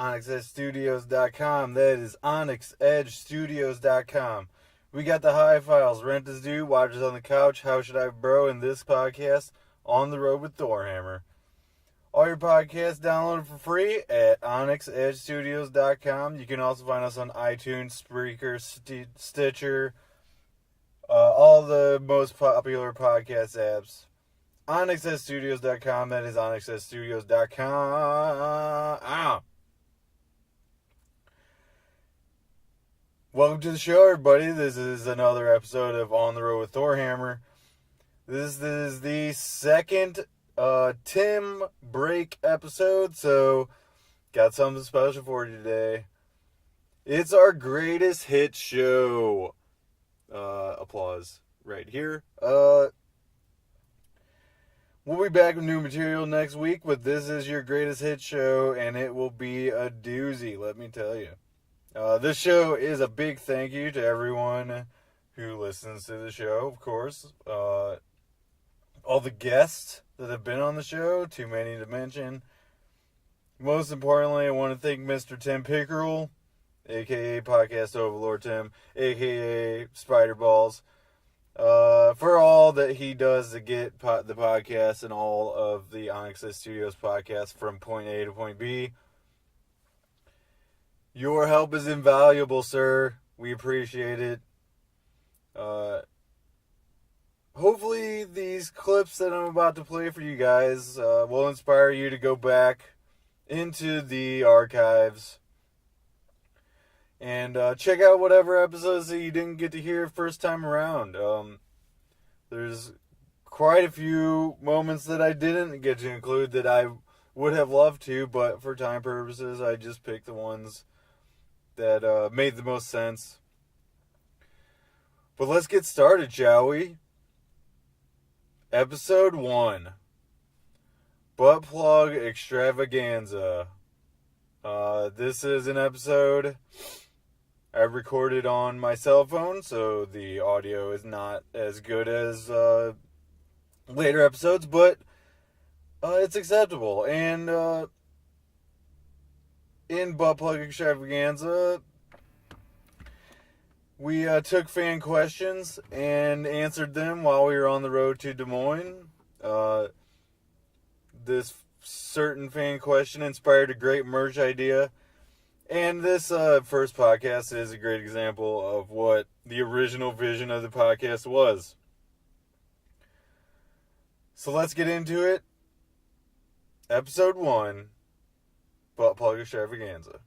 OnyxEdgeStudios.com. That is OnyxEdgeStudios.com. We got the high files. Rent is due. Watchers on the couch. How should I bro? In this podcast, On the Road with ThorHammer. All your podcasts downloaded for free at OnyxEdgeStudios.com. You can also find us on iTunes, Spreaker, Stitcher, all the most popular podcast apps. OnyxEdgeStudios.com. That is OnyxEdgeStudios.com. Welcome to the show, everybody. This is another episode of On the Road with ThorHammer. This is the second Tim break episode, so got something special for you today. It's our greatest hit show. Applause right here. We'll be back with new material next week, but this is your greatest hit show, and it will be a doozy, let me tell you. This show is a big thank you to everyone who listens to the show, of course. All the guests that have been on the show, too many to mention. Most importantly, I want to thank Mr. Tim Pickerel, a.k.a. Podcast Overlord Tim, a.k.a. Spiderballs, for all that he does to get the podcast and all of the Onyx Studios podcasts from point A to point B. Your help is invaluable, sir. We appreciate it. Hopefully these clips that I'm about to play for you guys will inspire you to go back into the archives and check out whatever episodes that you didn't get to hear first time around. There's quite a few moments that I didn't get to include that I would have loved to, but for time purposes, I just picked the ones that made the most sense. But let's get started, shall we? Episode 1. Butt Plug Extravaganza. This is an episode I recorded on my cell phone, so the audio is not as good as later episodes, but it's acceptable. And in Butt Plug Extravaganza, we took fan questions and answered them while we were on the road to Des Moines. This certain fan question inspired a great merch idea. And this first podcast is a great example of what the original vision of the podcast was. So let's get into it. Episode 1, Butt Plug Extravaganza.